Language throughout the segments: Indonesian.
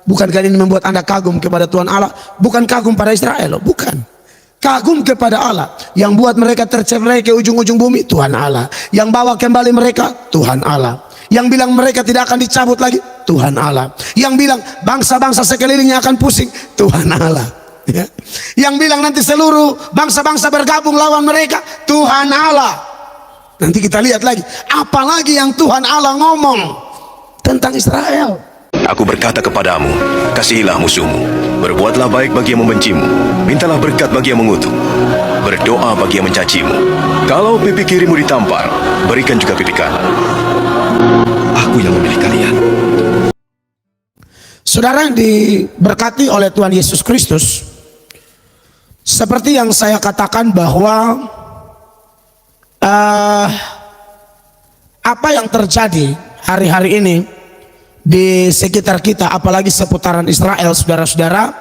Bukankah ini membuat Anda kagum kepada Tuhan Allah? Bukan kagum pada Israel, bukan. Kagum kepada Allah yang buat mereka tercerai ke ujung-ujung bumi, Tuhan Allah. Yang bawa kembali mereka, Tuhan Allah. Yang bilang mereka tidak akan dicabut lagi, Tuhan Allah. Yang bilang bangsa-bangsa sekelilingnya akan pusing, Tuhan Allah. Ya. Yang bilang nanti seluruh bangsa-bangsa bergabung lawan mereka, Tuhan Allah. Nanti kita lihat lagi, apalagi yang Tuhan Allah ngomong tentang Israel. Aku berkata kepadamu, kasihilah musuhmu, berbuatlah baik bagi yang membencimu, mintalah berkat bagi yang mengutuk, berdoa bagi yang mencacimu. Kalau pipi kirimu ditampar, berikan juga pipi kanan. Aku yang memilih kalian. Saudara yang diberkati oleh Tuhan Yesus Kristus, seperti yang saya katakan bahwa apa yang terjadi hari-hari ini di sekitar kita, apalagi seputaran Israel, saudara-saudara,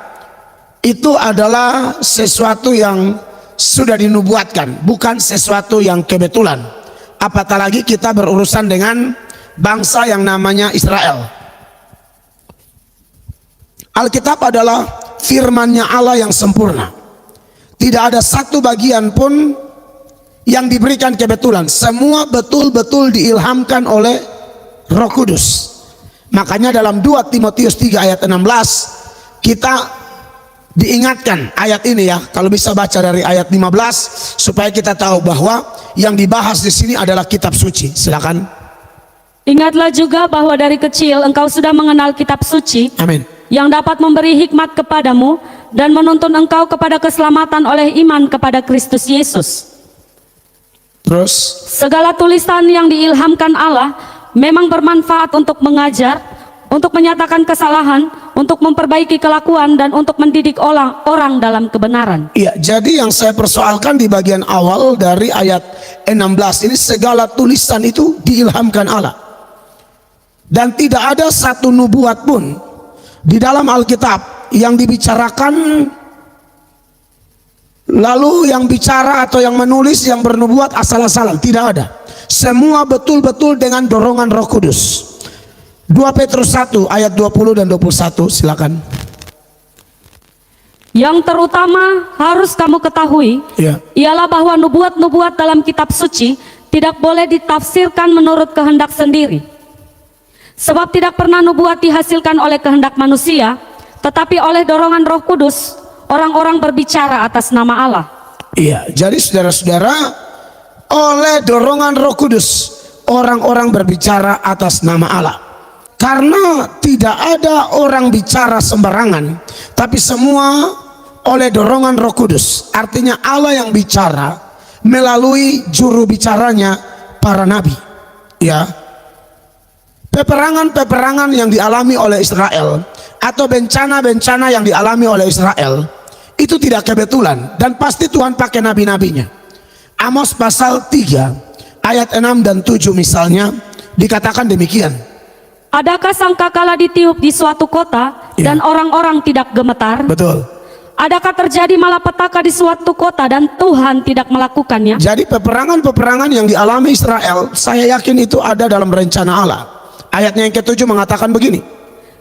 itu adalah sesuatu yang sudah dinubuatkan, bukan sesuatu yang kebetulan. Apatah lagi kita berurusan dengan bangsa yang namanya Israel. Alkitab adalah firman-Nya Allah yang sempurna. Tidak ada satu bagian pun yang diberikan kebetulan. Semua betul-betul diilhamkan oleh Roh Kudus. Makanya dalam 2 Timotius 3 ayat 16 kita diingatkan ayat ini ya. Kalau bisa baca dari ayat 15 supaya kita tahu bahwa yang dibahas di sini adalah kitab suci. Silakan. Ingatlah juga bahwa dari kecil engkau sudah mengenal kitab suci. Amin. Yang dapat memberi hikmat kepadamu dan menuntun engkau kepada keselamatan oleh iman kepada Kristus Yesus. Terus Segala tulisan yang diilhamkan Allah memang bermanfaat untuk mengajar, untuk menyatakan kesalahan, untuk memperbaiki kelakuan, dan untuk mendidik orang dalam kebenaran. iya, jadi yang saya persoalkan di bagian awal dari ayat 16 ini, segala tulisan itu diilhamkan Allah. Dan tidak ada satu nubuat pun di dalam Alkitab yang dibicarakan lalu yang bicara atau yang menulis yang bernubuat asal-asalan. Tidak ada. Semua betul-betul dengan dorongan Roh Kudus. 2 Petrus 1 ayat 20 dan 21, silakan. Yang terutama harus kamu ketahui Ya. ialah bahwa nubuat-nubuat dalam kitab suci tidak boleh ditafsirkan menurut kehendak sendiri. Sebab tidak pernah nubuat dihasilkan oleh kehendak manusia, tetapi oleh dorongan Roh Kudus orang-orang berbicara atas nama Allah. Iya, jadi saudara-saudara, oleh dorongan Roh Kudus orang-orang berbicara atas nama Allah. Karena tidak ada orang bicara sembarangan, tapi semua oleh dorongan Roh Kudus. Artinya Allah yang bicara melalui juru bicaranya para nabi. Ya. Peperangan-peperangan yang dialami oleh Israel atau bencana-bencana yang dialami oleh Israel itu tidak kebetulan, dan pasti Tuhan pakai nabi-nabinya. Amos pasal 3 ayat 6 dan 7 misalnya dikatakan demikian. Adakah sangkakala ditiup di suatu kota dan orang-orang tidak gemetar? Betul. Adakah terjadi malapetaka di suatu kota dan Tuhan tidak melakukannya? Jadi peperangan-peperangan yang dialami Israel, saya yakin itu ada dalam rencana Allah. Ayatnya yang ke-7 mengatakan begini.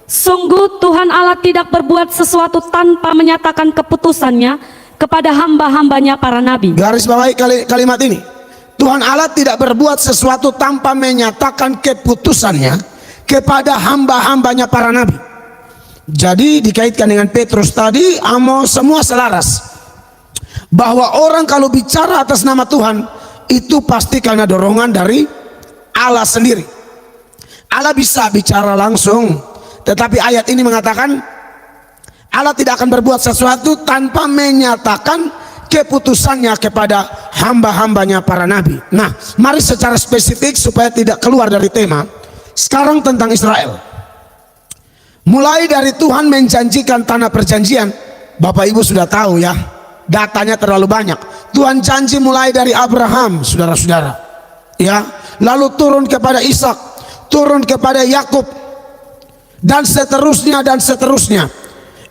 Sungguh Tuhan Allah tidak berbuat sesuatu tanpa menyatakan keputusannya kepada hamba-hambanya para nabi. Garis bawahi kalimat ini. Tuhan Allah tidak berbuat sesuatu tanpa menyatakan keputusannya kepada hamba-hambanya para nabi. Jadi dikaitkan dengan Petrus tadi, Amos, semua selaras. Bahwa orang kalau bicara atas nama Tuhan, itu pasti karena dorongan dari Allah sendiri. Allah bisa bicara langsung, tetapi ayat ini mengatakan Allah tidak akan berbuat sesuatu tanpa menyatakan keputusannya kepada hamba-hambanya para nabi. Nah, mari secara spesifik supaya tidak keluar dari tema. Sekarang tentang Israel. Mulai dari Tuhan menjanjikan tanah perjanjian, Bapak Ibu sudah tahu ya, datanya terlalu banyak. Tuhan janji mulai dari Abraham, saudara-saudara, ya, lalu turun kepada Ishak, turun kepada Yakub, dan seterusnya dan seterusnya.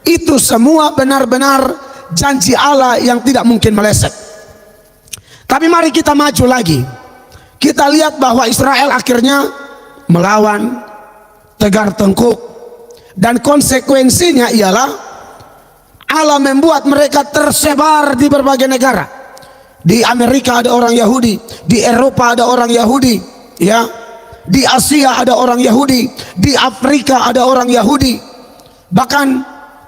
Itu semua benar-benar janji Allah yang tidak mungkin meleset. Tapi mari kita maju lagi. Kita lihat bahwa Israel akhirnya melawan, tegar tengkuk. Dan konsekuensinya ialah Allah membuat mereka tersebar di berbagai negara. Di Amerika ada orang Yahudi, di Eropa ada orang Yahudi, ya. Di Asia ada orang Yahudi, di Afrika ada orang Yahudi. Bahkan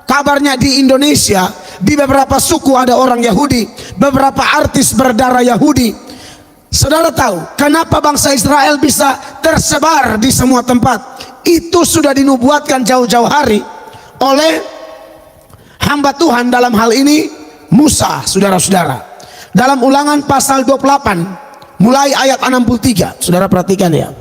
kabarnya di Indonesia, di beberapa suku ada orang Yahudi, beberapa artis berdarah Yahudi. Saudara tahu kenapa bangsa Israel bisa tersebar di semua tempat? Itu sudah dinubuatkan jauh-jauh hari oleh hamba Tuhan, dalam hal ini Musa, saudara-saudara. Dalam Ulangan pasal 28 mulai ayat 63, saudara perhatikan ya.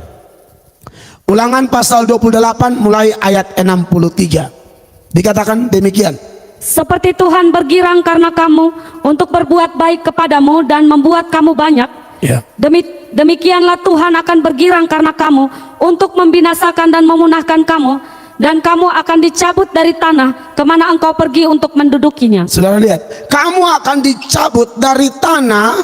Ulangan pasal 28 mulai ayat 63. Dikatakan demikian. Seperti Tuhan bergirang karena kamu untuk berbuat baik kepadamu dan membuat kamu banyak, Ya. demikianlah Tuhan akan bergirang karena kamu untuk membinasakan dan memunahkan kamu, dan kamu akan dicabut dari tanah kemana engkau pergi untuk mendudukinya. Saudara lihat, kamu akan dicabut dari tanah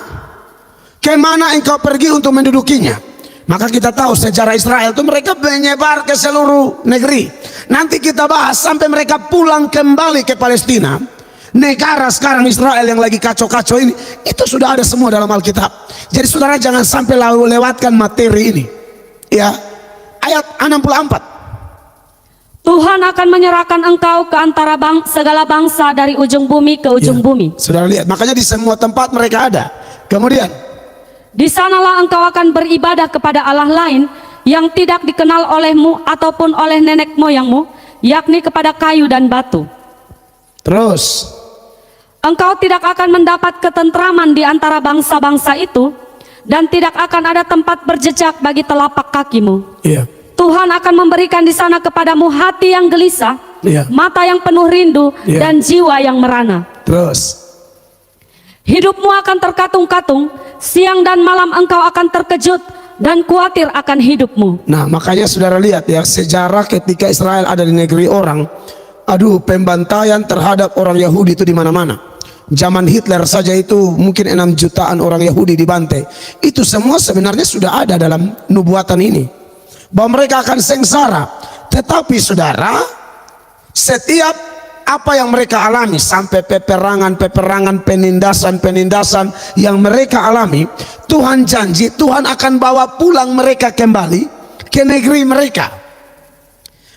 kemana engkau pergi untuk mendudukinya. Maka kita tahu sejarah Israel itu mereka menyebar ke seluruh negeri. Nanti kita bahas sampai mereka pulang kembali ke Palestina. Negara sekarang Israel yang lagi kacau-kacau ini, itu sudah ada semua dalam Alkitab. Jadi saudara jangan sampai lewatkan materi ini. Ya, ayat 64. Tuhan akan menyerahkan engkau ke antara segala bangsa dari ujung bumi ke ujung bumi. Saudara lihat, makanya di semua tempat mereka ada. Kemudian, Di sanalah engkau akan beribadah kepada Allah lain yang tidak dikenal olehmu ataupun oleh nenek moyangmu, yakni kepada kayu dan batu. terus, Engkau tidak akan mendapat ketentraman di antara bangsa-bangsa itu, dan tidak akan ada tempat berjejak bagi telapak kakimu. iya, Tuhan akan memberikan di sana kepadamu hati yang gelisah, iya, mata yang penuh rindu, Iya. dan jiwa yang merana. terus, Hidupmu akan terkatung-katung, siang dan malam engkau akan terkejut dan khawatir akan hidupmu. nah makanya saudara lihat ya, sejarah ketika Israel ada di negeri orang, aduh, pembantaian terhadap orang Yahudi itu di mana-mana. Zaman Hitler saja itu mungkin 6 jutaan orang Yahudi dibantai. Itu semua sebenarnya sudah ada dalam nubuatan ini, bahwa mereka akan sengsara. Tetapi saudara, setiap apa yang mereka alami, sampai peperangan, penindasan yang mereka alami, Tuhan janji Tuhan akan bawa pulang mereka kembali ke negeri mereka.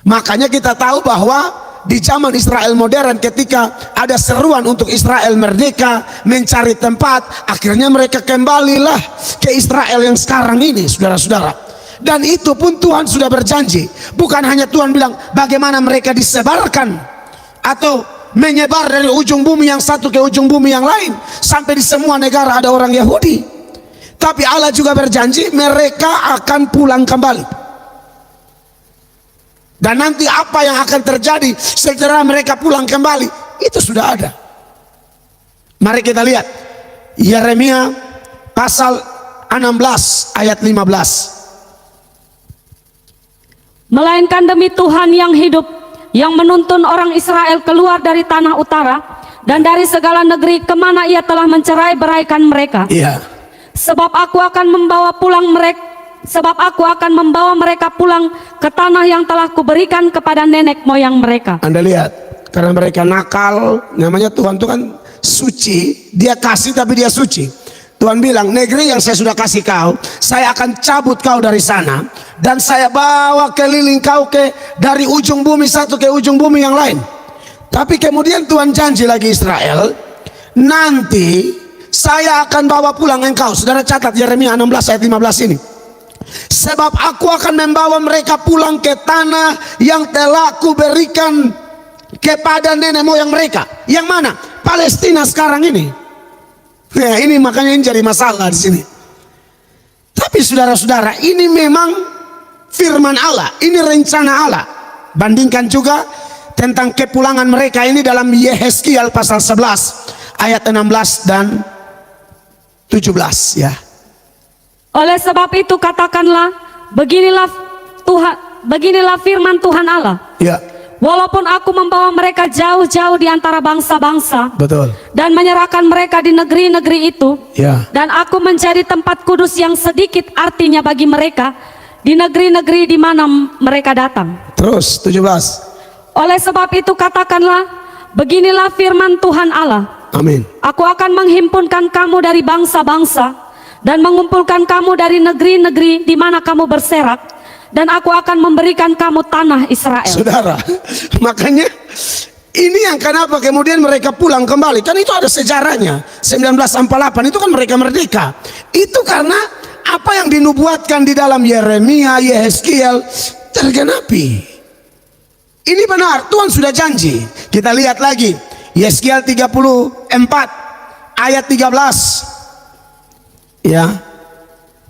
Makanya kita tahu bahwa di zaman Israel modern, ketika ada seruan untuk Israel merdeka, mencari tempat, akhirnya mereka kembalilah ke Israel yang sekarang ini, saudara-saudara. Dan itu pun Tuhan sudah berjanji. Bukan hanya Tuhan bilang bagaimana mereka disebarkan atau menyebar dari ujung bumi yang satu ke ujung bumi yang lain, sampai di semua negara ada orang Yahudi. Tapi Allah juga berjanji mereka akan pulang kembali. Dan nanti apa yang akan terjadi setelah mereka pulang kembali, itu sudah ada. Mari kita lihat Yeremia pasal 16 ayat 15. Melainkan demi Tuhan yang hidup, yang menuntun orang Israel keluar dari tanah utara dan dari segala negeri kemana ia telah mencerai-beraikan mereka. Iya. Sebab aku akan membawa mereka pulang ke tanah yang telah kuberikan kepada nenek moyang mereka. Anda lihat, karena mereka nakal, namanya Tuhan itu kan suci, dia kasih tapi dia suci. Tuhan bilang, negeri yang saya sudah kasih kau, saya akan cabut kau dari sana, dan saya bawa keliling kau dari ujung bumi satu ke ujung bumi yang lain. Tapi kemudian Tuhan janji lagi Israel, nanti saya akan bawa pulang engkau. Saudara catat Yeremia 16 ayat 15 ini. Sebab aku akan membawa mereka pulang ke tanah yang telah kuberikan kepada nenek moyang mereka. Yang mana? Palestina sekarang ini. Nah, ini makanya ini jadi masalah di sini. Tapi saudara-saudara, ini memang firman Allah, ini rencana Allah. Bandingkan juga tentang kepulangan mereka ini dalam Yehezkiel pasal 11 ayat 16 dan 17 ya. Oleh sebab itu katakanlah, beginilah firman Tuhan Allah. Ya, Walaupun aku membawa mereka jauh-jauh di antara bangsa-bangsa betul. dan menyerahkan mereka di negeri-negeri itu, Ya. dan aku menjadi tempat kudus yang sedikit artinya bagi mereka di negeri-negeri di mana mereka datang. Terus 17. Oleh sebab itu katakanlah, beginilah firman Tuhan Allah. Amin. Aku akan menghimpunkan kamu dari bangsa-bangsa dan mengumpulkan kamu dari negeri-negeri di mana kamu berserak, dan aku akan memberikan kamu tanah Israel. Saudara, makanya ini yang kenapa kemudian mereka pulang kembali. Kan itu ada sejarahnya. 1948 itu kan mereka merdeka. Itu karena apa yang dinubuatkan di dalam Yeremia, Yehezkiel tergenapi. Ini benar, Tuhan sudah janji. Kita lihat lagi Yehezkiel 34 ayat 13. Ya,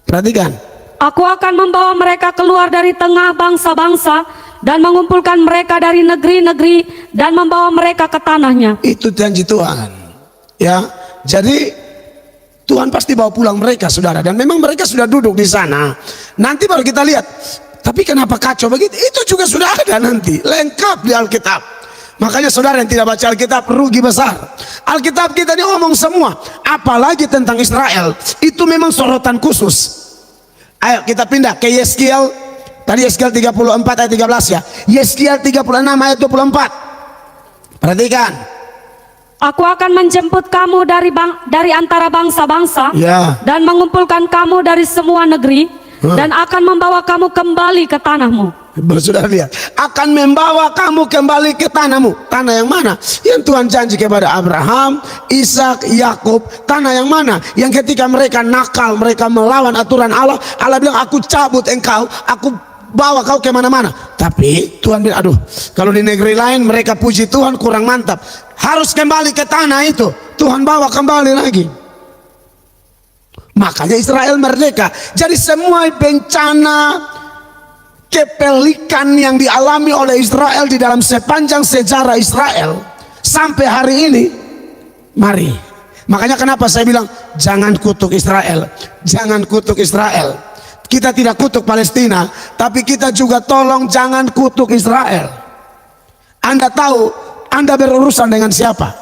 perhatikan. Aku akan membawa mereka keluar dari tengah bangsa-bangsa dan mengumpulkan mereka dari negeri-negeri dan membawa mereka ke tanahnya. Itu janji Tuhan. Ya, jadi Tuhan pasti bawa pulang mereka, saudara. Dan memang mereka sudah duduk di sana. Nanti baru kita lihat. Tapi kenapa kacau begitu? Itu juga sudah ada nanti, lengkap di Alkitab. Makanya saudara yang tidak baca Alkitab rugi besar. Alkitab kita ini ngomong semua, apalagi tentang Israel. Itu memang sorotan khusus. Ayo kita pindah ke Yehezkiel. Tadi Yehezkiel 34 ayat 13 ya. Yehezkiel 36 ayat 24. Perhatikan. Aku akan menjemput kamu dari antara bangsa-bangsa, Ya. dan mengumpulkan kamu dari semua negeri, dan akan membawa kamu kembali ke tanahmu. Saudara lihat, akan membawa kamu kembali ke tanahmu. Tanah yang mana? Yang Tuhan janji kepada Abraham, Ishak, Yakub. Tanah yang mana? Yang ketika mereka nakal, mereka melawan aturan Allah, Allah bilang, aku cabut engkau, aku bawa kau kemana-mana. Tapi Tuhan bilang, aduh, kalau di negeri lain mereka puji Tuhan kurang mantap, harus kembali ke tanah itu. Tuhan bawa kembali lagi. Makanya Israel merdeka. Jadi semua bencana kepelikan yang dialami oleh Israel di dalam sepanjang sejarah Israel sampai hari ini, mari. Makanya kenapa saya bilang jangan kutuk Israel, jangan kutuk Israel. Kita tidak kutuk Palestina, tapi kita juga tolong jangan kutuk Israel. Anda tahu Anda berurusan dengan siapa?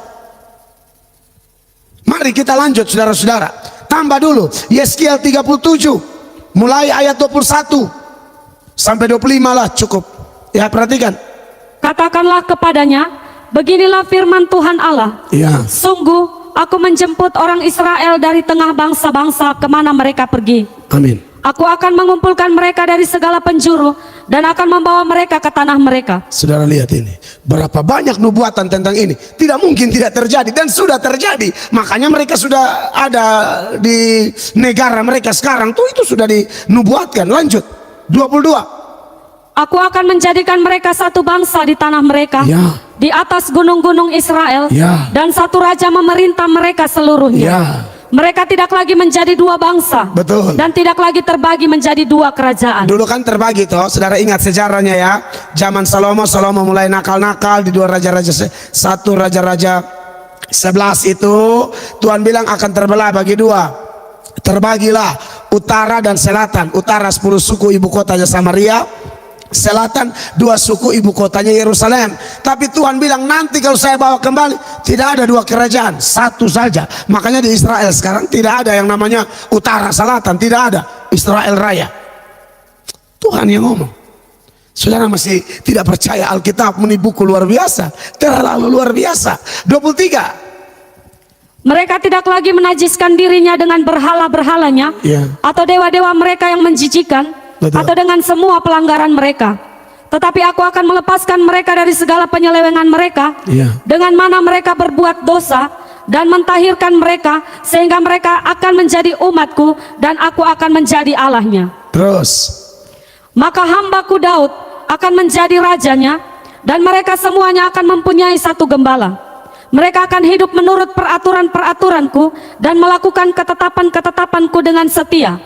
Mari kita lanjut saudara-saudara. Tambah dulu Yehezkiel 37 mulai ayat 21 sampai 25 lah cukup. Ya, perhatikan. Katakanlah kepadanya, beginilah firman Tuhan Allah. Ya. Sungguh aku menjemput orang Israel dari tengah bangsa-bangsa kemana mereka pergi. Amin. Aku akan mengumpulkan mereka dari segala penjuru dan akan membawa mereka ke tanah mereka. Saudara lihat ini, berapa banyak nubuatan tentang ini. Tidak mungkin tidak terjadi, dan sudah terjadi. Makanya mereka sudah ada di negara mereka sekarang tuh, itu sudah dinubuatkan. Lanjut 22. Aku akan menjadikan mereka satu bangsa di tanah mereka, Ya. di atas gunung-gunung Israel, Ya. dan satu raja memerintah mereka seluruhnya. Ya. Mereka tidak lagi menjadi dua bangsa, Betul. dan tidak lagi terbagi menjadi dua kerajaan. Dulu kan terbagi toh, saudara ingat sejarahnya ya. Zaman Salomo mulai nakal-nakal di dua raja-raja, satu raja-raja 11 itu Tuhan bilang akan terbelah bagi dua. Terbagilah utara dan selatan. Utara 10 suku ibu kotanya Samaria, selatan 2 suku ibu kotanya Yerusalem. Tapi Tuhan bilang nanti kalau saya bawa kembali tidak ada 2 kerajaan, satu saja. Makanya di Israel sekarang tidak ada yang namanya utara selatan, tidak ada. Israel raya. Tuhan yang ngomong. Saudara masih tidak percaya Alkitab ini buku luar biasa, terlalu luar biasa. 23. Mereka tidak lagi menajiskan dirinya dengan berhala-berhalanya, Ya. atau dewa-dewa mereka yang menjijikan, Betul. atau dengan semua pelanggaran mereka. Tetapi aku akan melepaskan mereka dari segala penyelewengan mereka, Ya. dengan mana mereka berbuat dosa, dan mentahirkan mereka, sehingga mereka akan menjadi umatku, dan aku akan menjadi Allahnya. Terus. Maka hambaku Daud akan menjadi rajanya, dan mereka semuanya akan mempunyai satu gembala. Mereka akan hidup menurut peraturan-peraturanku dan melakukan ketetapan-ketetapanku dengan setia.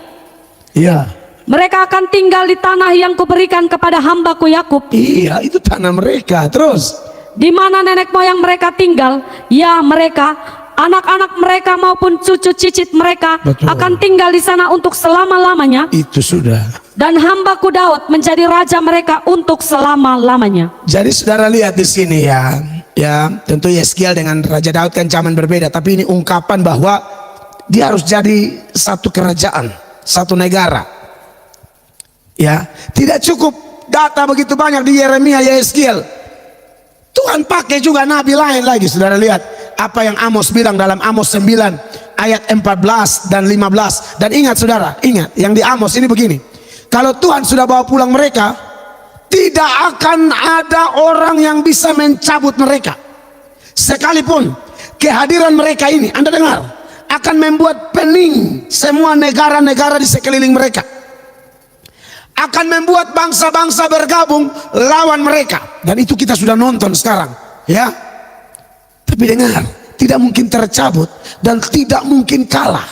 Iya. Mereka akan tinggal di tanah yang kuberikan kepada hambaku Yakub, Iya, itu tanah mereka. Terus. di mana nenek moyang mereka tinggal. Ya, mereka, anak-anak mereka maupun cucu cicit mereka Betul. akan tinggal di sana untuk selama-lamanya. Itu sudah. Dan hambaku Daud menjadi raja mereka untuk selama-lamanya. Jadi saudara lihat di sini ya. Ya, tentu Yehezkiel dengan Raja Daud kan zaman berbeda, tapi ini ungkapan bahwa dia harus jadi satu kerajaan, satu negara. Ya, tidak cukup data begitu banyak di Yeremia, Yehezkiel. Tuhan pakai juga nabi lain lagi. Saudara lihat apa yang Amos bilang dalam Amos 9 ayat 14 dan 15. Dan ingat saudara, ingat yang di Amos ini begini. Kalau Tuhan sudah bawa pulang mereka, tidak akan ada orang yang bisa mencabut mereka. Sekalipun kehadiran mereka ini, Anda dengar, akan membuat pening semua negara-negara di sekeliling mereka. Akan membuat bangsa-bangsa bergabung lawan mereka. Dan itu kita sudah nonton sekarang, ya. Tapi dengar, tidak mungkin tercabut dan tidak mungkin kalah.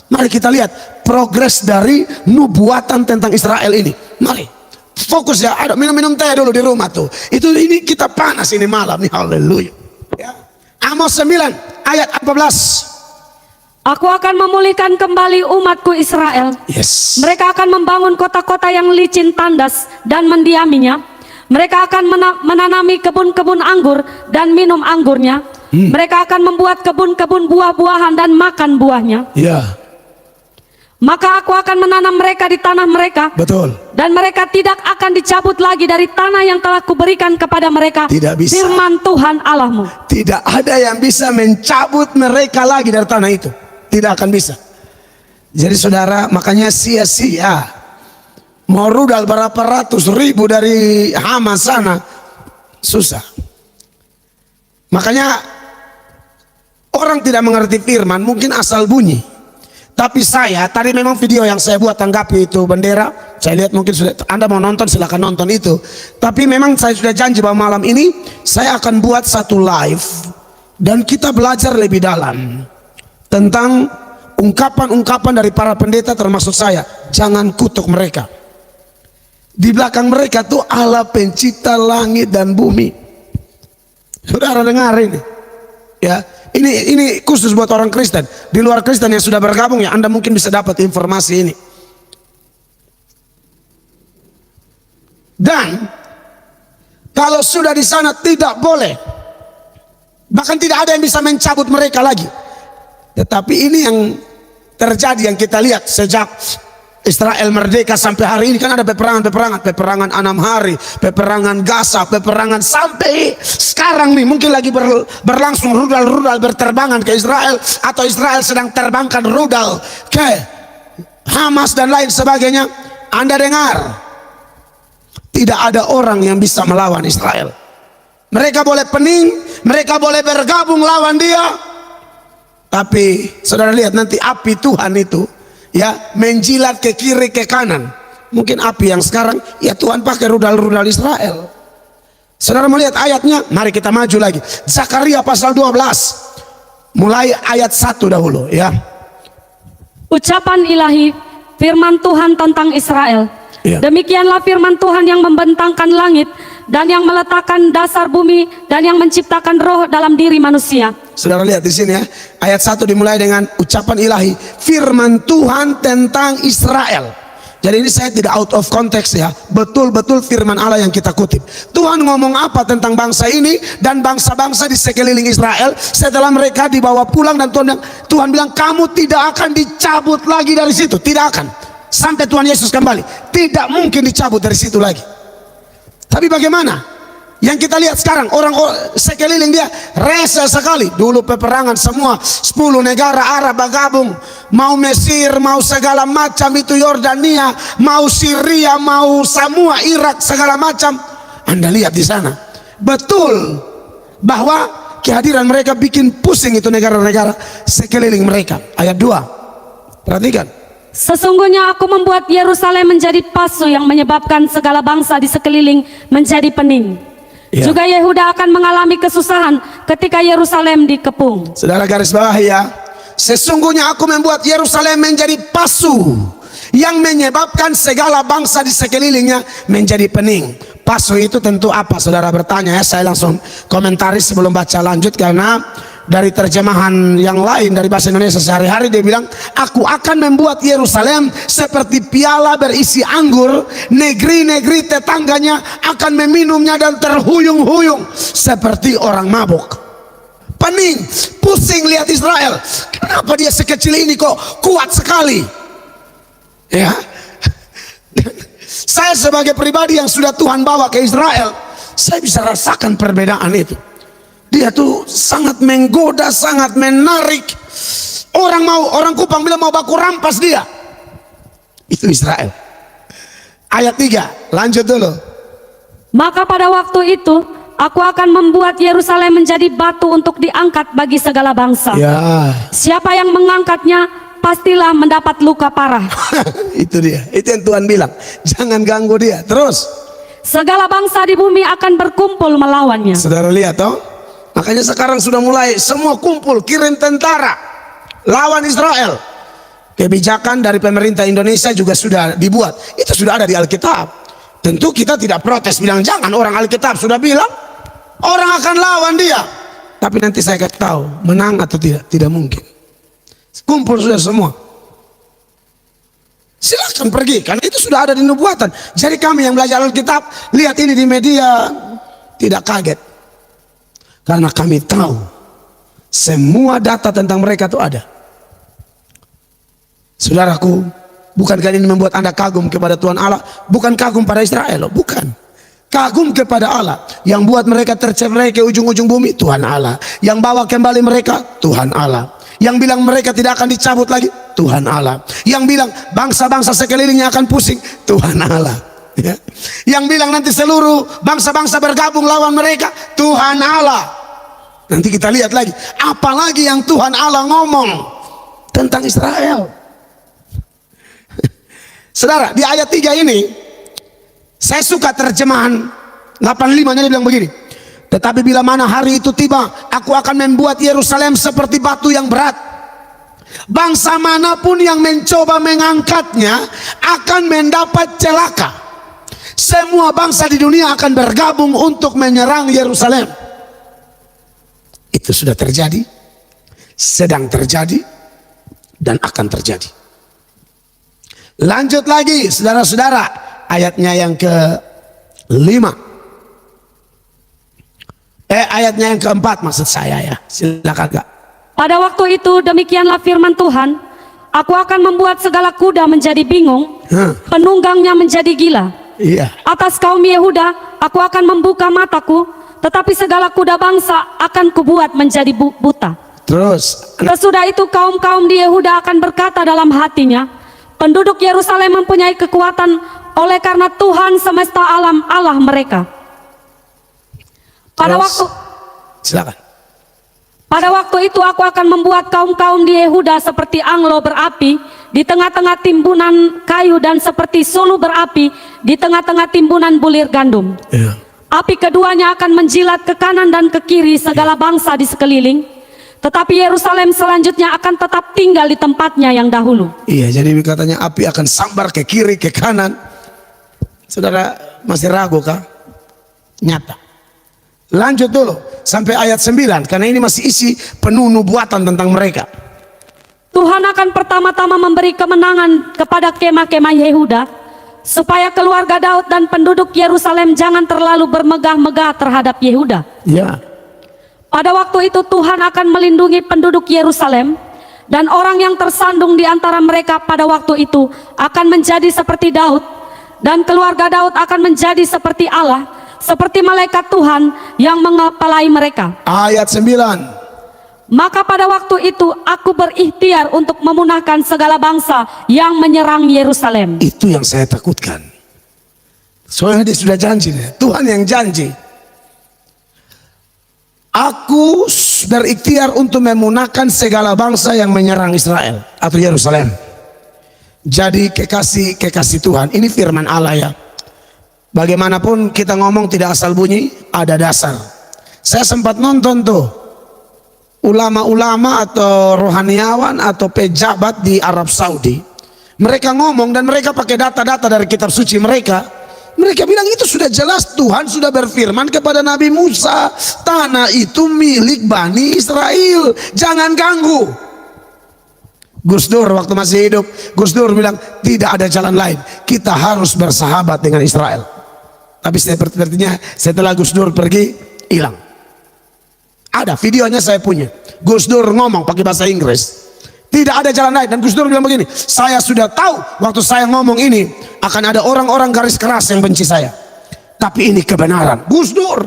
Mari kita lihat progres dari nubuatan tentang Israel ini. Mari fokus ya. Ada minum-minum teh dulu di rumah tuh. Ini kita panas ini malam nih. Haleluya. Ya. Amos 9 ayat 14. Aku akan memulihkan kembali umatku Israel. Yes. Mereka akan membangun kota-kota yang licin tandas dan mendiaminya. Mereka akan menanami kebun-kebun anggur dan minum anggurnya. Mereka akan membuat kebun-kebun buah-buahan dan makan buahnya. Ya. Maka aku akan menanam mereka di tanah mereka. Betul. Dan mereka tidak akan dicabut lagi dari tanah yang telah kuberikan kepada mereka. Tidak bisa. Firman Tuhan Allahmu. Tidak ada yang bisa mencabut mereka lagi dari tanah itu. Tidak akan bisa. Jadi saudara, makanya sia-sia mau rudal berapa ratus ribu dari Hamas sana, susah. Makanya orang tidak mengerti firman, mungkin asal bunyi. Tapi saya, tadi memang video yang saya buat tanggapi itu bendera, saya lihat mungkin sudah, Anda mau nonton silakan nonton itu. Tapi memang saya sudah janji bahwa malam ini saya akan buat satu live dan kita belajar lebih dalam tentang ungkapan-ungkapan dari para pendeta termasuk saya. Jangan kutuk mereka. Di belakang mereka tuh Allah pencipta langit dan bumi. Saudara dengar ini, ya. Ini khusus buat orang Kristen. Di luar Kristen yang sudah bergabung ya, Anda mungkin bisa dapat informasi ini. Dan kalau sudah di sana tidak boleh, bahkan tidak ada yang bisa mencabut mereka lagi. Tetapi ini yang terjadi, yang kita lihat sejak Israel merdeka sampai hari ini, kan ada peperangan 6 hari, peperangan Gaza, peperangan sampai sekarang nih mungkin lagi berlangsung rudal-rudal berterbangan ke Israel, atau Israel sedang terbangkan rudal ke Hamas dan lain sebagainya. Anda dengar, tidak ada orang yang bisa melawan Israel. Mereka boleh pening, mereka boleh bergabung lawan dia, tapi saudara lihat nanti api Tuhan itu ya menjilat ke kiri ke kanan. Mungkin api yang sekarang ya Tuhan pakai rudal-rudal Israel. Saudara melihat ayatnya, mari kita maju lagi. Zakaria pasal 12 mulai ayat 1 dahulu ya. Ucapan ilahi, firman Tuhan tentang Israel. Ya. Demikianlah firman Tuhan yang membentangkan langit dan yang meletakkan dasar bumi dan yang menciptakan roh dalam diri manusia. Saudara lihat di sini ya, ayat 1 dimulai dengan ucapan ilahi, firman Tuhan tentang Israel. Jadi ini saya tidak out of context ya, betul-betul firman Allah yang kita kutip. Tuhan ngomong apa tentang bangsa ini dan bangsa-bangsa di sekeliling Israel setelah mereka dibawa pulang, dan Tuhan bilang kamu tidak akan dicabut lagi dari situ, tidak akan. Sampai Tuhan Yesus kembali, tidak mungkin dicabut dari situ lagi. Tapi bagaimana? Yang kita lihat sekarang, orang sekeliling dia rese sekali. Dulu peperangan semua 10 negara Arab bergabung, mau Mesir, mau segala macam itu, Yordania, mau Syria, mau semua Irak, segala macam. Anda lihat di sana, betul bahwa kehadiran mereka bikin pusing itu negara-negara sekeliling mereka. Ayat 2, perhatikan. Sesungguhnya aku membuat Yerusalem menjadi pasu yang menyebabkan segala bangsa di sekeliling menjadi pening. Ya. Juga Yehuda akan mengalami kesusahan ketika Yerusalem dikepung. Saudara garis bawah ya. Sesungguhnya aku membuat Yerusalem menjadi pasu yang menyebabkan segala bangsa di sekelilingnya menjadi pening. Pasu itu tentu apa? Saudara bertanya ya. Saya langsung komentari sebelum baca lanjut, karena dari terjemahan yang lain dari bahasa Indonesia sehari-hari dia bilang, aku akan membuat Yerusalem seperti piala berisi anggur, negeri-negeri tetangganya akan meminumnya dan terhuyung-huyung seperti orang mabuk. Pening, pusing lihat Israel. Kenapa dia sekecil ini kok kuat sekali? Ya. Saya sebagai pribadi yang sudah Tuhan bawa ke Israel, Saya bisa rasakan perbedaan itu. Dia tuh sangat menggoda, sangat menarik. Orang Kupang bilang mau baku rampas dia. Itu Israel. Ayat 3, lanjut dulu. Maka pada waktu itu aku akan membuat Yerusalem menjadi batu untuk diangkat bagi segala bangsa. Ya, Siapa yang mengangkatnya pastilah mendapat luka parah. itu dia. Itu yang Tuhan bilang. Jangan ganggu dia. Terus, Segala bangsa di bumi akan berkumpul melawannya. saudara lihat toh? Makanya sekarang sudah mulai semua kumpul, kirim tentara lawan Israel. Kebijakan dari pemerintah Indonesia juga sudah dibuat. Itu sudah ada di Alkitab. Tentu kita tidak protes, bilang jangan, orang Alkitab sudah bilang orang akan lawan dia. Tapi nanti saya kasih tahu menang atau tidak, tidak mungkin. Kumpul sudah semua. Silakan pergi, karena itu sudah ada di nubuatan. Jadi kami yang belajar Alkitab, lihat ini di media, tidak kaget. Karena kami tahu semua data tentang mereka itu ada. Saudaraku, bukankah ini membuat Anda kagum kepada Tuhan Allah? Bukan kagum pada Israel, bukan. Kagum kepada Allah yang buat mereka tercerai ke ujung-ujung bumi, Tuhan Allah. Yang bawa kembali mereka, Tuhan Allah. Yang bilang mereka tidak akan dicabut lagi, Tuhan Allah. Yang bilang bangsa-bangsa sekelilingnya akan pusing, Tuhan Allah. Ya. Yang bilang nanti seluruh bangsa-bangsa bergabung lawan mereka, Tuhan Allah. Nanti kita lihat lagi, apalagi yang Tuhan Allah ngomong tentang Israel. Saudara, di ayat 3 ini saya suka terjemahan 85-nya, dia bilang begini. Tetapi bila mana hari itu tiba, aku akan membuat Yerusalem seperti batu yang berat. Bangsa manapun yang mencoba mengangkatnya akan mendapat celaka. Semua bangsa di dunia akan bergabung untuk menyerang Yerusalem. Itu sudah terjadi, sedang terjadi, dan akan terjadi. Lanjut lagi saudara-saudara, ayatnya yang ke-5. Ayatnya yang ke-4 maksud saya ya. Silakan Kak. Pada waktu itu demikianlah firman Tuhan, aku akan membuat segala kuda menjadi bingung, penunggangnya menjadi gila. Iya. Atas kaum Yehuda aku akan membuka mataku, tetapi segala kuda bangsa akan kubuat menjadi buta. Terus. Sesudah itu kaum-kaum di Yehuda akan berkata dalam hatinya, penduduk Yerusalem mempunyai kekuatan oleh karena Tuhan semesta alam Allah mereka. Pada waktu itu aku akan membuat kaum-kaum di Yehuda seperti anglo berapi di tengah-tengah timbunan kayu dan seperti sulu berapi di tengah-tengah timbunan bulir gandum. Iya. Api keduanya akan menjilat ke kanan dan ke kiri segala bangsa di sekeliling. Tetapi Yerusalem selanjutnya akan tetap tinggal di tempatnya yang dahulu. Iya, jadi katanya api akan sambar ke kiri, ke kanan. Saudara masih ragu kah? Nyata. Lanjut dulu sampai ayat 9, karena ini masih isi penuh nubuatan tentang mereka. Tuhan akan pertama-tama memberi kemenangan kepada kemah-kemah Yehuda, supaya keluarga Daud dan penduduk Yerusalem jangan terlalu bermegah-megah terhadap Yehuda. Ya. Pada waktu itu Tuhan akan melindungi penduduk Yerusalem, dan orang yang tersandung di antara mereka pada waktu itu akan menjadi seperti Daud, dan keluarga Daud akan menjadi seperti Allah, seperti malaikat Tuhan yang mengepalai mereka. Ayat 9. Maka pada waktu itu aku berikhtiar untuk memunahkan segala bangsa yang menyerang Yerusalem. Itu yang saya takutkan. Soalnya dia sudah janji, Tuhan yang janji. Aku berikhtiar untuk memunahkan segala bangsa yang menyerang Israel atau Yerusalem. Jadi kekasih Tuhan, ini firman Allah ya. Bagaimanapun kita ngomong tidak asal bunyi, ada dasar. Saya sempat nonton tuh ulama-ulama atau rohaniawan atau pejabat di Arab Saudi. Mereka ngomong dan mereka pakai data-data dari kitab suci mereka. Mereka bilang itu sudah jelas, Tuhan sudah berfirman kepada Nabi Musa, tanah itu milik Bani Israel, jangan ganggu. Gus Dur waktu masih hidup, Gus Dur bilang tidak ada jalan lain, kita harus bersahabat dengan Israel. Tapi sepertinya setelah Gus Dur pergi, hilang. Ada videonya, saya punya. Gus Dur ngomong pakai bahasa Inggris, tidak ada jalan lain. Dan Gus Dur bilang begini, saya sudah tahu waktu saya ngomong ini akan ada orang-orang garis keras yang benci saya. Tapi ini kebenaran. Gus Dur.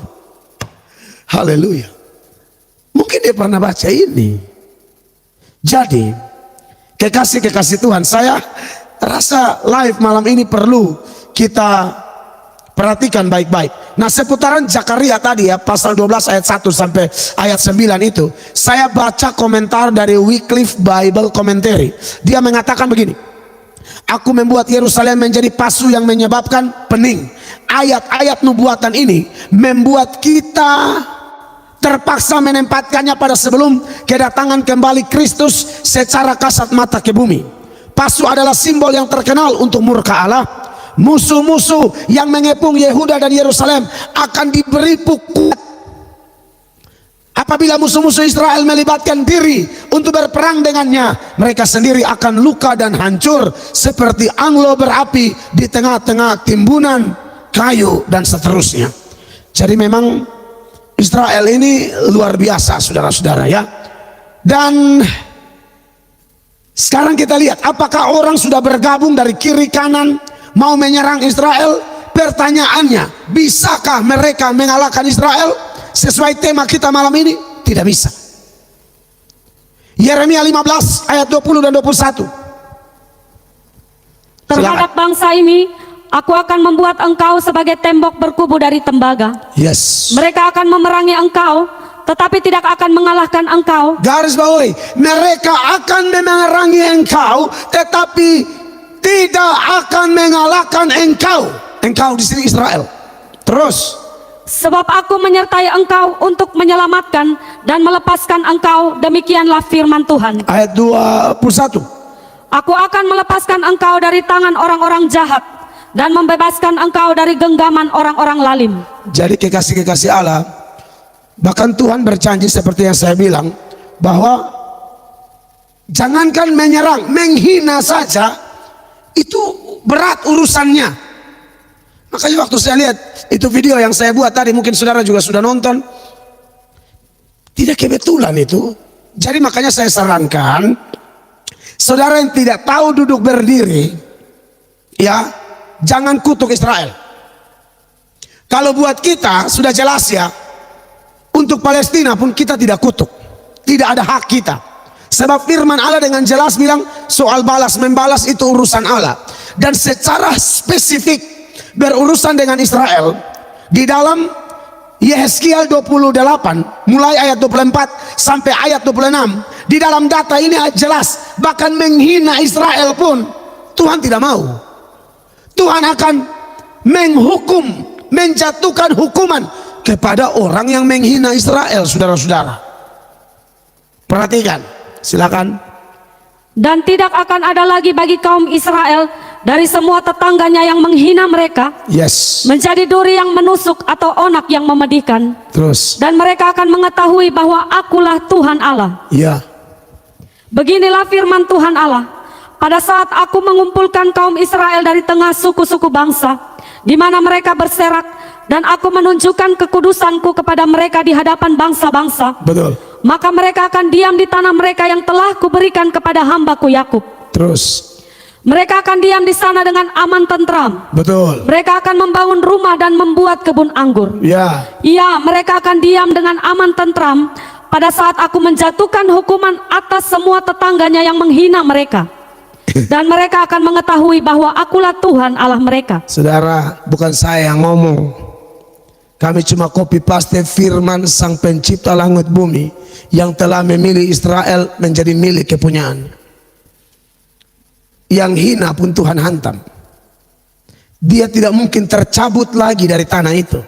Haleluya. Mungkin dia pernah baca ini. Jadi, kekasih-kekasih Tuhan, saya rasa live malam ini perlu kita perhatikan baik-baik. Nah, seputaran Zakaria tadi ya, pasal 12 ayat 1 sampai ayat 9 itu, saya baca komentar dari Wycliffe Bible Commentary. Dia mengatakan begini: aku membuat Yerusalem menjadi pasu yang menyebabkan pening. Ayat-ayat nubuatan ini membuat kita terpaksa menempatkannya pada sebelum kedatangan kembali Kristus secara kasat mata ke bumi. Pasu adalah simbol yang terkenal untuk murka Allah. Musuh-musuh yang mengepung Yehuda dan Yerusalem akan diberi pukul. Apabila musuh-musuh Israel melibatkan diri untuk berperang dengannya, mereka sendiri akan luka dan hancur seperti anglo berapi di tengah-tengah timbunan kayu dan seterusnya. Jadi memang Israel ini luar biasa, saudara-saudara ya. Dan sekarang kita lihat apakah orang sudah bergabung dari kiri kanan mau menyerang Israel. Pertanyaannya, bisakah mereka mengalahkan Israel? Sesuai tema kita malam ini, tidak bisa. Yeremia 15 ayat 20 dan 21. Terhadap bangsa ini, aku akan membuat engkau sebagai tembok berkubu dari tembaga. Yes. Mereka akan memerangi engkau, tetapi tidak akan mengalahkan engkau. Garis bawahi, mereka akan memerangi engkau, tetapi tidak akan mengalahkan engkau. Engkau di sini Israel. Terus, sebab aku menyertai engkau untuk menyelamatkan dan melepaskan engkau, demikianlah firman Tuhan. ayat 21. Aku akan melepaskan engkau dari tangan orang-orang jahat dan membebaskan engkau dari genggaman orang-orang lalim. Jadi kekasih-kekasih Allah, bahkan Tuhan berjanji seperti yang saya bilang, bahwa jangankan menyerang, menghina saja itu berat urusannya. Makanya waktu saya lihat itu video yang saya buat tadi, mungkin saudara juga sudah nonton, tidak kebetulan itu. Jadi makanya saya sarankan saudara yang tidak tahu duduk berdiri, ya jangan kutuk Israel. Kalau buat kita sudah jelas ya, untuk Palestina pun kita tidak kutuk, tidak ada hak kita. Sebab firman Allah dengan jelas bilang soal balas membalas itu urusan Allah. Dan secara spesifik berurusan dengan Israel di dalam Yehezkiel 28 mulai ayat 24 sampai ayat 26, di dalam data ini jelas, bahkan menghina Israel pun Tuhan tidak mau. Tuhan akan menghukum, menjatuhkan hukuman kepada orang yang menghina Israel, saudara-saudara. Perhatikan, silakan. Dan tidak akan ada lagi bagi kaum Israel dari semua tetangganya yang menghina mereka Yes. menjadi duri yang menusuk atau onak yang memedihkan. Terus. Dan mereka akan mengetahui bahwa akulah Tuhan Allah. Ya. Beginilah firman Tuhan Allah. Pada saat aku mengumpulkan kaum Israel dari tengah suku-suku bangsa, di mana mereka berserak, dan aku menunjukkan kekudusanku kepada mereka di hadapan bangsa-bangsa, Betul. maka mereka akan diam di tanah mereka yang telah kuberikan kepada hambaku Yakub. Terus. Mereka akan diam di sana dengan aman tentram. Betul. Mereka akan membangun rumah dan membuat kebun anggur. Ya. Ya, mereka akan diam dengan aman tentram pada saat aku menjatuhkan hukuman atas semua tetangganya yang menghina mereka. Dan mereka akan mengetahui bahwa akulah Tuhan Allah mereka. Saudara, bukan saya yang ngomong. Kami cuma copy paste firman Sang Pencipta langit bumi yang telah memilih Israel menjadi milik kepunyaan. Yang hina pun Tuhan hantam. Dia tidak mungkin tercabut lagi dari tanah itu.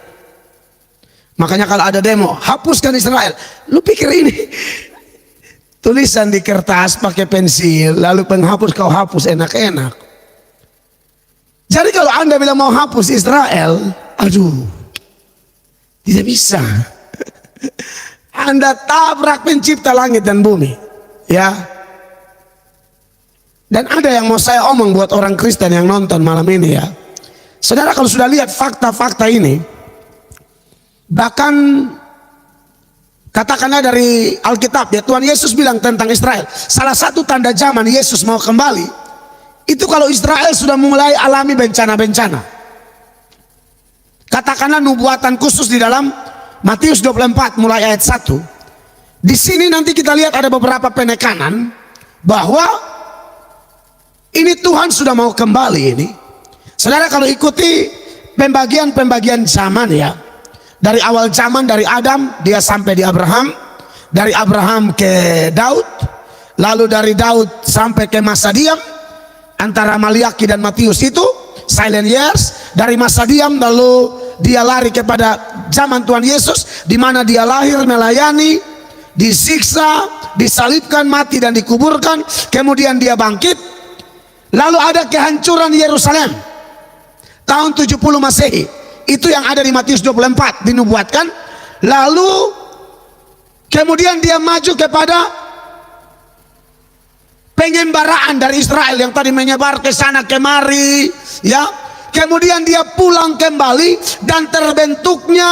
Makanya kalau ada demo, hapuskan Israel. Lu pikir ini tulisan di kertas pakai pensil, lalu penghapus kau hapus enak-enak. Jadi kalau Anda bilang mau hapus Israel, aduh, tidak bisa. Anda tabrak pencipta langit dan bumi, ya. Dan ada yang mau saya omong buat orang Kristen yang nonton malam ini ya. Saudara, kalau sudah lihat fakta-fakta ini, bahkan katakanlah dari Alkitab ya, Tuhan Yesus bilang tentang Israel, salah satu tanda zaman Yesus mau kembali itu kalau Israel sudah mulai alami bencana-bencana. katakanlah nubuatan khusus di dalam Matius 24 mulai ayat 1. Di sini nanti kita lihat ada beberapa penekanan bahwa ini Tuhan sudah mau kembali ini. Saudara kalau ikuti pembagian zaman ya, dari awal zaman dari Adam dia sampai di Abraham, dari Abraham ke Daud, lalu dari Daud sampai ke masa diam antara Maliaki dan Matius itu silent years. Dari masa diam lalu dia lari kepada zaman Tuhan Yesus, di mana dia lahir, melayani, disiksa, disalibkan, mati dan dikuburkan, kemudian dia bangkit. Lalu ada kehancuran Yerusalem tahun 70 Masehi, itu yang ada di Matius 24 dinubuatkan. Lalu kemudian dia maju kepada pengembaraan dari Israel yang tadi menyebar ke sana kemari ya. Kemudian dia pulang kembali dan terbentuknya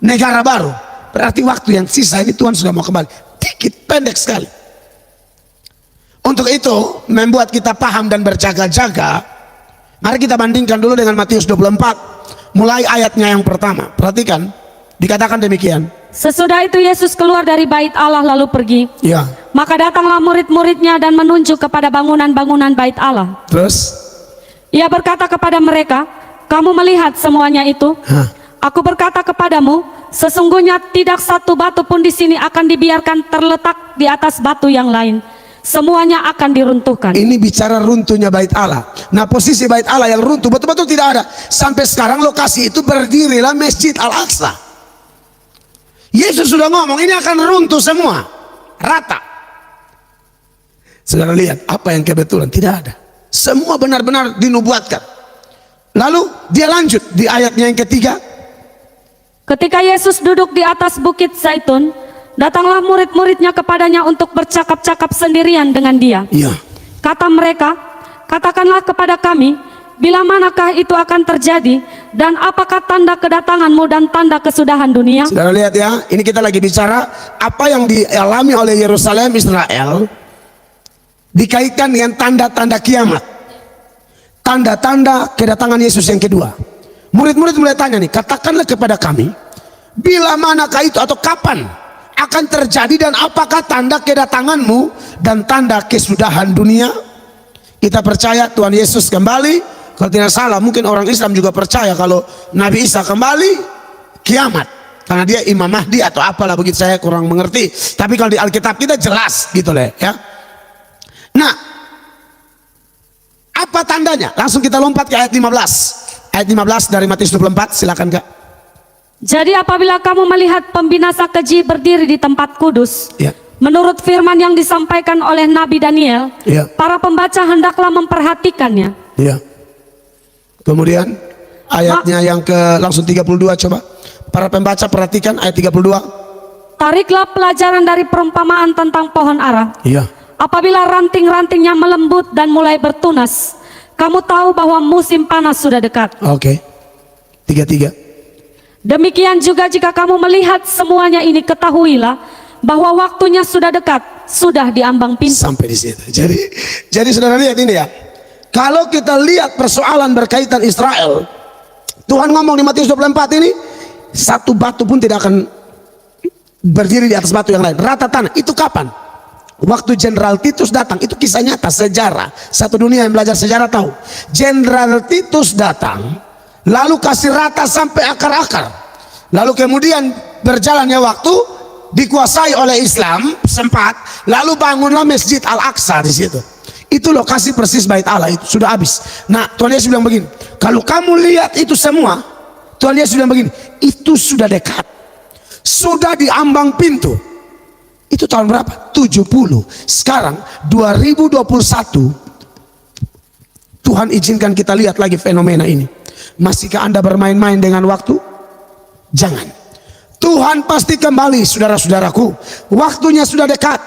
negara baru. Berarti waktu yang sisa ini Tuhan sudah mau kembali. Dikit, pendek sekali. Untuk itu membuat kita paham dan berjaga-jaga. Mari kita bandingkan dulu dengan Matius 24 mulai ayatnya yang pertama. Perhatikan, dikatakan demikian. Sesudah itu Yesus keluar dari bait Allah lalu pergi. Ya. Maka datanglah murid-muridnya dan menunjuk kepada bangunan-bangunan bait Allah. Terus Ia berkata kepada mereka, kamu melihat semuanya itu? Aku berkata kepadamu, sesungguhnya tidak satu batu pun di sini akan dibiarkan terletak di atas batu yang lain. Semuanya akan diruntuhkan. ini bicara runtuhnya bait Allah. Nah, posisi bait Allah yang runtuh betul-betul tidak ada. Sampai sekarang lokasi itu berdirilah Masjid Al-Aqsa. Yesus sudah ngomong ini akan runtuh semua, rata. Saudara lihat apa yang kebetulan? Tidak ada. Semua benar-benar dinubuatkan. Lalu dia lanjut di ayatnya yang ketiga. Ketika Yesus duduk di atas bukit Zaitun, datanglah murid-muridnya kepadanya untuk bercakap-cakap sendirian dengan dia. Iya. Kata mereka, katakanlah kepada kami, bila manakah itu akan terjadi, dan apakah tanda kedatanganmu dan tanda kesudahan dunia? Saudara lihat ya, ini kita lagi bicara apa yang dialami oleh Yerusalem Israel dikaitkan dengan tanda-tanda kiamat, tanda-tanda kedatangan Yesus yang kedua. Murid-murid mulai tanya nih, katakanlah kepada kami, bila manakah itu atau kapan akan terjadi dan apakah tanda kedatanganmu dan tanda kesudahan dunia? Kita percaya Tuhan Yesus kembali. Kalau tidak salah mungkin orang Islam juga percaya kalau Nabi Isa kembali kiamat, karena dia Imam Mahdi atau apalah begitu, saya kurang mengerti. Tapi kalau di Alkitab kita jelas gitu loh ya. Nah, apa tandanya? Langsung kita lompat ke ayat 15. Ayat 15 dari Matius 24, silakan Kak. Jadi apabila kamu melihat pembinasa keji berdiri di tempat kudus, Ya. menurut firman yang disampaikan oleh Nabi Daniel, Ya. para pembaca hendaklah memperhatikannya. Ya. Kemudian ayatnya yang ke langsung 32 coba. Para pembaca perhatikan ayat 32. Tariklah pelajaran dari perumpamaan tentang pohon ara. Iya. Apabila ranting-rantingnya melembut dan mulai bertunas, kamu tahu bahwa musim panas sudah dekat. Oke. 33. Demikian juga jika kamu melihat semuanya ini, ketahuilah bahwa waktunya sudah dekat, sudah di ambang pintu. Sampai di situ. Jadi saudara lihat ini ya. Kalau kita lihat persoalan berkaitan Israel, Tuhan ngomong di Matius 24 ini, satu batu pun tidak akan berdiri di atas batu yang lain. Rata tanah. Itu kapan? Waktu Jenderal Titus datang. Itu kisah nyata, sejarah. Satu dunia yang belajar sejarah tahu. Jenderal Titus datang, lalu kasih rata sampai akar-akar. Lalu kemudian berjalannya waktu, dikuasai oleh Islam sempat, lalu bangunlah Masjid Al-Aqsa di situ. Itu lokasi persis bait Allah, itu sudah habis. Nah, Tuhan Yesus bilang begini, kalau kamu lihat itu semua, Tuhan Yesus bilang begini, itu sudah dekat, sudah di ambang pintu. Itu tahun berapa? 70. Sekarang 2021, Tuhan izinkan kita lihat lagi fenomena ini. Masihkah Anda bermain-main dengan waktu? Jangan. Tuhan pasti kembali, saudara-saudaraku. Waktunya sudah dekat.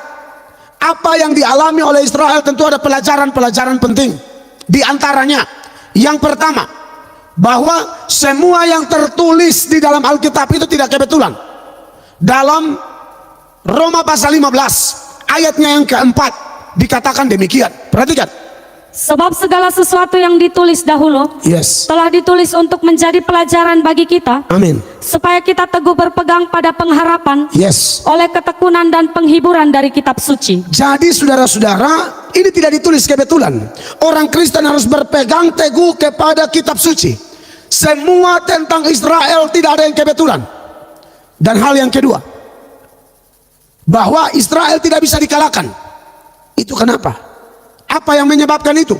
Apa yang dialami oleh Israel tentu ada pelajaran-pelajaran penting. Di antaranya, yang pertama, bahwa semua yang tertulis di dalam Alkitab itu tidak kebetulan. Dalam Roma pasal 15 ayatnya yang keempat dikatakan demikian. Perhatikan, Sebab segala sesuatu yang ditulis dahulu Yes. telah ditulis untuk menjadi pelajaran bagi kita, Amin. supaya kita teguh berpegang pada pengharapan Yes. oleh ketekunan dan penghiburan dari kitab suci. Jadi saudara-saudara, ini tidak ditulis kebetulan. Orang Kristen harus berpegang teguh kepada kitab suci. Semua tentang Israel tidak ada yang kebetulan. Dan hal yang kedua, bahwa Israel tidak bisa dikalahkan. Itu kenapa? Apa yang menyebabkan itu?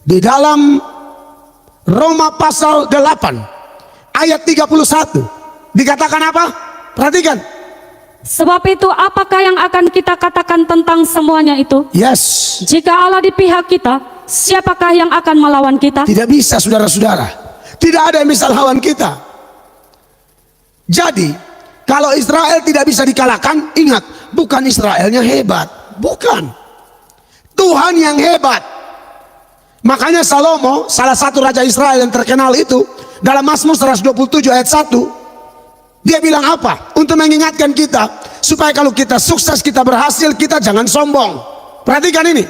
Di dalam Roma pasal 8 ayat 31 dikatakan apa? Perhatikan. Sebab itu apakah yang akan kita katakan tentang semuanya itu? Yes. Jika Allah di pihak kita, siapakah yang akan melawan kita? Tidak bisa, saudara-saudara. Tidak ada yang bisa lawan kita. Jadi, kalau Israel tidak bisa dikalahkan, ingat, bukan Israelnya hebat. Bukan. Tuhan yang hebat. Makanya Salomo, salah satu raja Israel yang terkenal itu, dalam Mazmur 127 ayat 1, dia bilang apa? Untuk mengingatkan kita, supaya kalau kita sukses, kita berhasil, kita jangan sombong. Perhatikan ini.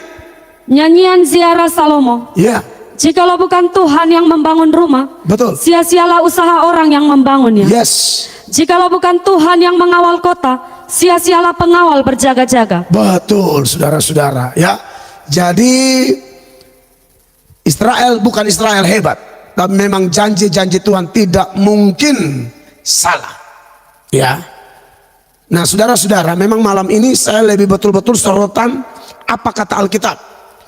Nyanyian ziarah Salomo. Ya, Jikalau bukan Tuhan yang membangun rumah, betul. sia-sialah usaha orang yang membangunnya. Yes. Jikalau bukan Tuhan yang mengawal kota, sia-sialah pengawal berjaga-jaga. Betul, saudara-saudara. Ya, jadi Israel bukan Israel hebat, tapi memang janji-janji Tuhan tidak mungkin salah. Ya. Nah, saudara-saudara, memang malam ini saya lebih betul-betul sorotan apa kata Alkitab.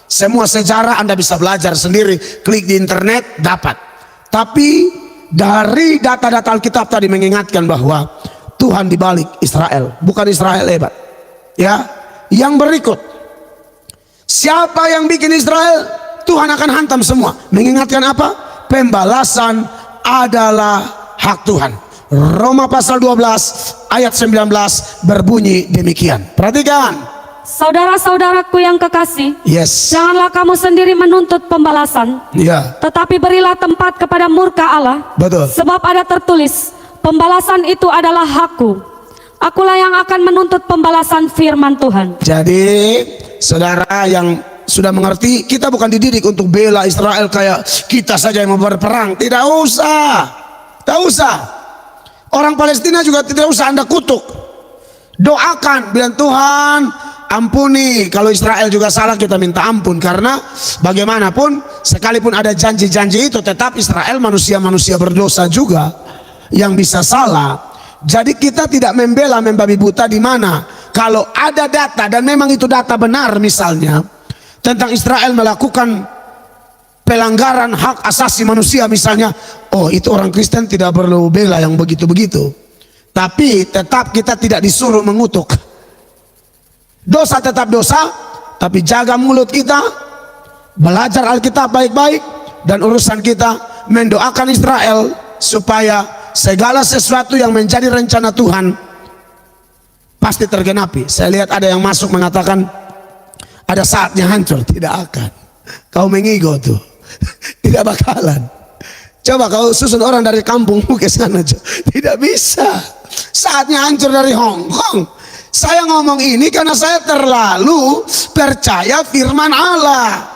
Semua sejarah Anda bisa belajar sendiri, klik di internet dapat. Tapi dari data-data Alkitab tadi mengingatkan bahwa Tuhan di balik Israel, bukan Israel hebat. Ya, yang berikut, siapa yang bikin Israel, Tuhan akan hantam semua. Mengingatkan apa? Pembalasan adalah hak Tuhan. Roma pasal 12 ayat 19 berbunyi demikian. Perhatikan. Saudara-saudaraku yang kekasih, Yes. janganlah kamu sendiri menuntut pembalasan, Ya, tetapi berilah tempat kepada murka Allah. betul. Sebab ada tertulis, pembalasan itu adalah hakku. Akulah yang akan menuntut pembalasan, firman Tuhan. Jadi saudara yang sudah mengerti, kita bukan dididik untuk bela Israel kayak kita saja yang mau berperang. Tidak usah. Tidak usah. Orang Palestina juga tidak usah Anda kutuk. Doakan, bilang Tuhan ampuni. Kalau Israel juga salah, kita minta ampun. Karena bagaimanapun, sekalipun ada janji-janji itu, tetap Israel manusia-manusia berdosa juga yang bisa salah. Jadi kita tidak membela membabi buta, di mana kalau ada data dan memang itu data benar, misalnya tentang Israel melakukan pelanggaran hak asasi manusia misalnya, oh itu orang Kristen tidak perlu bela yang begitu-begitu. Tapi tetap kita tidak disuruh mengutuk. Dosa tetap dosa, tapi jaga mulut kita, belajar Alkitab baik-baik, dan urusan kita mendoakan Israel supaya segala sesuatu yang menjadi rencana Tuhan pasti tergenapi. Saya lihat ada yang masuk mengatakan ada saatnya hancur. Tidak akan. Kau mengigo tuh. Tidak bakalan. Coba kau susun orang dari kampungmu ke sana. Tidak bisa. Saatnya hancur dari Hong Kong. Saya ngomong ini karena saya terlalu percaya firman Allah.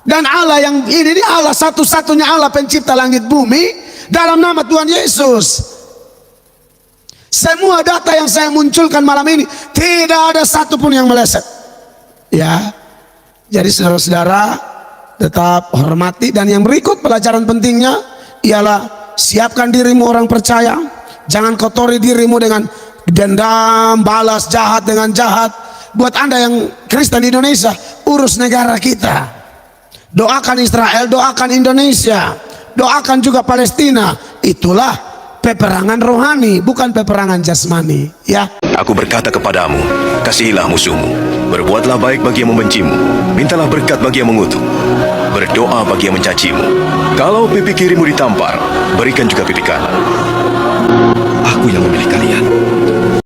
Dan Allah yang ini Allah satu-satunya Allah pencipta langit bumi, dalam nama Tuhan Yesus. Semua data yang saya munculkan malam ini tidak ada satupun yang meleset. Ya. Jadi saudara-saudara tetap hormati. Dan yang berikut pelajaran pentingnya ialah siapkan dirimu orang percaya. Jangan kotori dirimu dengan dendam, balas jahat dengan jahat. Buat Anda yang Kristen di Indonesia, urus negara kita. Doakan Israel, doakan Indonesia, doakan juga Palestina. Itulah peperangan rohani, bukan peperangan jasmani. Ya. Aku berkata kepadamu, kasihilah musuhmu, berbuatlah baik bagi yang membencimu, mintalah berkat bagi yang mengutuk, berdoa bagi yang mencacimu. Kalau pipi kirimu ditampar, berikan juga pipi kanan. Aku yang memilih kalian.